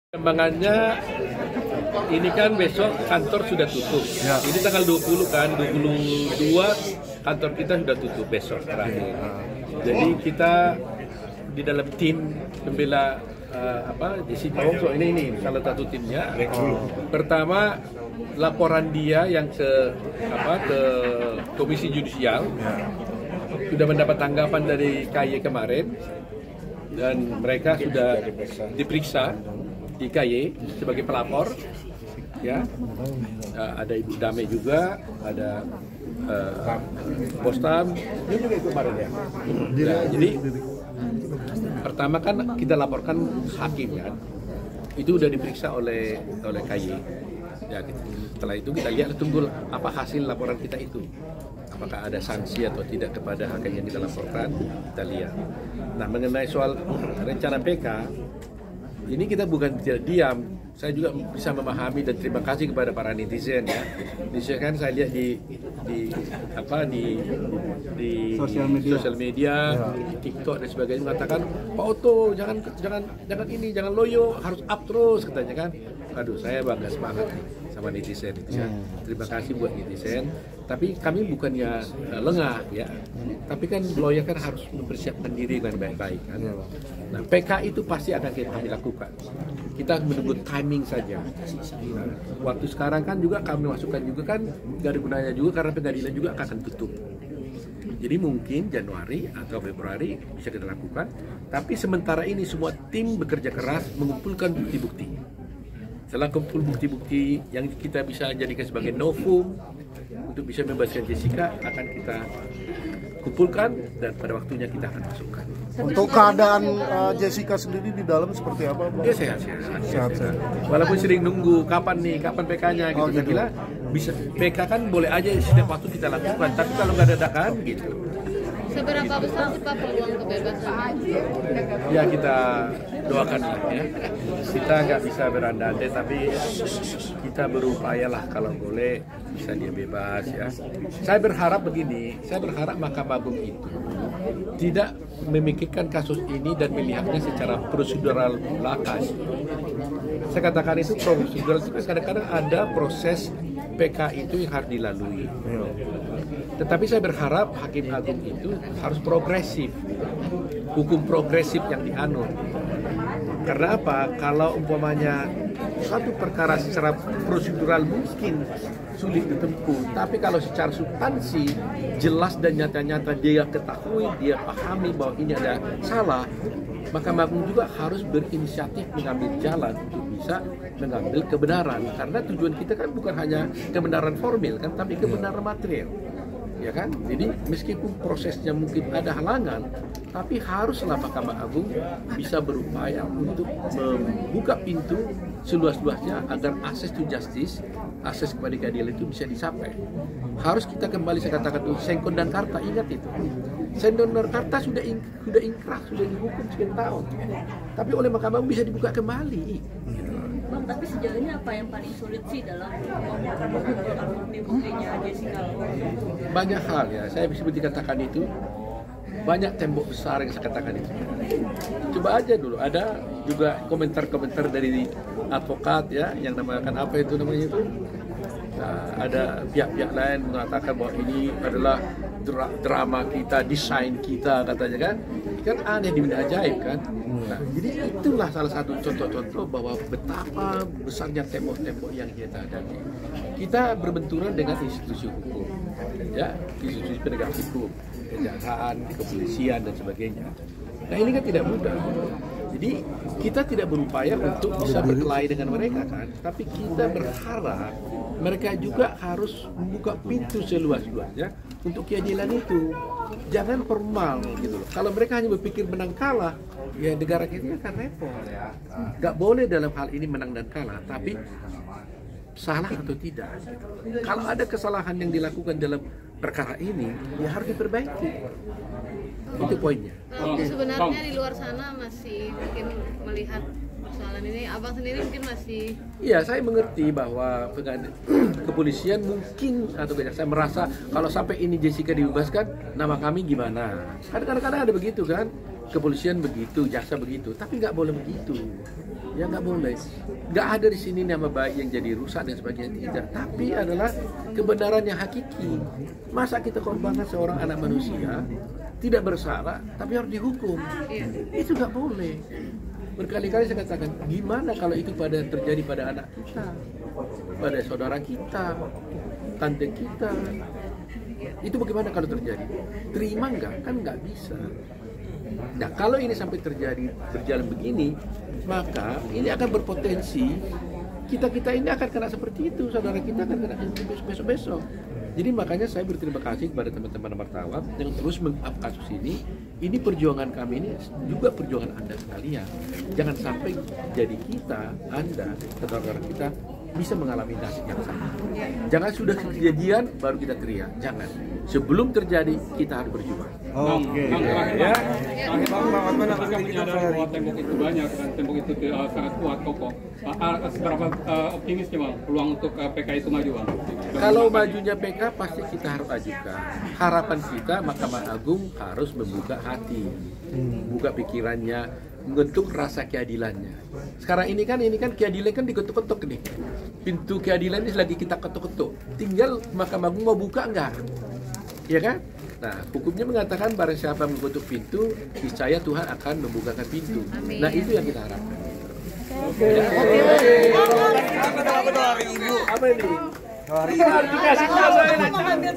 Perkembangannya ini kan besok kantor sudah tutup. Ya. Ini tanggal 20 kan, 22 kantor kita sudah tutup besok terakhir. Jadi kita di dalam tim pembela Jessica Wongso ini salah satu timnya. Pertama laporan dia yang ke Komisi Yudisial sudah mendapat tanggapan dari KY kemarin dan mereka sudah diperiksa di KY sebagai pelapor, ya. Ada Ibu Dame juga, ada Postam, dia juga ikut kemarin ya. Nah, jadi pertama kan kita laporkan hakim kan, itu udah diperiksa oleh KY. Ya, setelah itu kita lihat, tunggu apa hasil laporan kita itu. Apakah ada sanksi atau tidak kepada hakim yang kita laporkan, kita lihat. Nah, mengenai soal rencana PK, ini kita bukan tidak diam, saya juga bisa memahami dan terima kasih kepada para netizen ya. Netizen kan saya lihat di sosial media, di TikTok dan sebagainya mengatakan, Pak Otto jangan loyo, harus up terus katanya kan. Aduh, saya bangga semangat nih sama netizen itu ya. Terima kasih buat netizen. Tapi kami bukannya lengah ya. Tapi kan lawyer kan harus mempersiapkan diri dengan baik-baik kan. Nah, PK itu pasti akan kami lakukan. Kita menunggu timing saja. Nah, waktu sekarang kan juga kami masukkan juga kan gak ada gunanya juga karena pengadilan juga akan tutup. Jadi mungkin Januari atau Februari bisa kita lakukan. Tapi sementara ini semua tim bekerja keras mengumpulkan bukti-bukti. Setelah kumpul bukti-bukti yang kita bisa jadikan sebagai novum untuk bisa membebaskan Jessica, akan kita kumpulkan dan pada waktunya kita akan masukkan. Untuk keadaan Jessica sendiri di dalam seperti apa, Bang? Dia sehat. Walaupun sering nunggu kapan PK-nya gitu. Saya kira bisa PK kan boleh aja setiap waktu kita lakukan, tapi kalau nggak dadakan gitu. Seberapa besar sih Pak peluang kebebasan? Ya kita doakan lah ya. Kita nggak bisa berandai-andai, tapi kita berupaya lah kalau boleh bisa dia bebas ya. Saya berharap begini, saya berharap Mahkamah Agung itu tidak memikirkan kasus ini dan melihatnya secara prosedural belaka. Saya katakan itu prosedural, itu kadang-kadang ada proses PK itu yang harus dilalui. Tetapi saya berharap Hakim Agung itu harus progresif, hukum progresif yang dianut. Karena apa? Kalau umpamanya satu perkara secara prosedural mungkin sulit ditempuh, tapi kalau secara substansi jelas dan nyata-nyata dia ketahui, dia pahami bahwa ini ada salah, Mahkamah Agung juga harus berinisiatif mengambil jalan untuk bisa mengambil kebenaran. Karena tujuan kita kan bukan hanya kebenaran formil kan, tapi kebenaran material. Ya kan? Jadi meskipun prosesnya mungkin ada halangan, tapi haruslah Mahkamah Agung bisa berupaya untuk membuka pintu seluas-luasnya agar akses to justice, akses kepada keadilan itu bisa dicapai. Harus kita kembali, saya katakan itu, Sengkon dan Karta, ingat itu. Sengkon dan Karta sudah ingkrah, sudah dihukum sekian tahun. Tapi oleh Mahkamah Agung bisa dibuka kembali. Bang, tapi sejauh ini apa yang paling sulit sih dalam mengumpulkan bukti-buktinya Jessica? Banyak hal ya, saya seperti katakan itu, banyak tembok besar yang saya katakan itu. Coba aja dulu, ada juga komentar-komentar dari advokat ya, yang namakan apa itu namanya itu. Nah, ada pihak-pihak lain mengatakan bahwa ini adalah drama kita, desain kita katanya kan aneh di dunia ajaib kan. Nah, jadi itulah salah satu contoh-contoh bahwa betapa besarnya tembok-tembok yang kita hadapi. Kita berbenturan dengan institusi hukum, ya, institusi penegak hukum, kejaksaan, kepolisian dan sebagainya. Nah, ini kan tidak mudah. Jadi kita tidak berupaya untuk bisa berkelahi dengan mereka kan, tapi kita berharap mereka juga harus membuka pintu seluas-luasnya untuk keadilan itu. Jangan formal gitu loh. Kalau mereka hanya berpikir menang kalah, ya negara kita akan repot. Gak boleh dalam hal ini menang dan kalah, tapi salah atau tidak. Kalau ada kesalahan yang dilakukan dalam perkara ini, ya harus diperbaiki. Itu poinnya. Sebenarnya di luar sana masih mungkin melihat persoalan ini, Abang sendiri mungkin masih... Iya, saya mengerti bahwa kepolisian mungkin atau kejaksaan merasa kalau sampai ini Jessica dibebaskan, nama kami gimana? Kadang-kadang ada begitu kan? kepolisian begitu, jaksa begitu, tapi nggak boleh begitu. Ya nggak boleh. Nggak ada di sini nama baik yang jadi rusak dan sebagainya, tidak. Tapi adalah kebenaran yang hakiki. Masa kita korbankan seorang anak manusia tidak bersalah, tapi harus dihukum? Itu nggak boleh. Berkali-kali saya katakan, gimana kalau itu terjadi pada anak kita, pada saudara kita, tante kita? Itu bagaimana kalau terjadi? Terima nggak? Kan nggak bisa. Nah, kalau ini sampai terjadi berjalan begini, maka ini akan berpotensi kita ini akan kena seperti itu, saudara kita akan kena besok-besok. Jadi makanya saya berterima kasih kepada teman-teman wartawan yang terus meng-up kasus ini. Ini perjuangan kami, ini juga perjuangan Anda sekalian. Jangan sampai jadi kita, Anda, saudara kita bisa mengalami nasib yang sama. Jangan sudah kejadian baru kita teriak. Jangan. Sebelum terjadi kita harus berjuang. Oke. Ya. Bang, ketika menyadari bahwa tembok itu banyak dan tembok itu sangat kuat, kokoh, seberapa optimisnya Bang peluang untuk PK itu maju Bang? Kalau majunya PK pasti kita harus ajukan. Harapan kita Mahkamah Agung harus membuka hati, buka pikirannya, membentuk rasa keadilannya. Sekarang ini kan keadilan kan diketuk-ketuk nih. Pintu keadilan ini lagi kita ketuk-ketuk. Tinggal Mahkamah Agung mau buka enggak? Ya kan? Nah, hukumnya mengatakan barang siapa mengetuk pintu, niscaya Tuhan akan membukakan pintu. Amin. Nah, itu yang kita harapkan. Oke. Apa ini? Hari ini.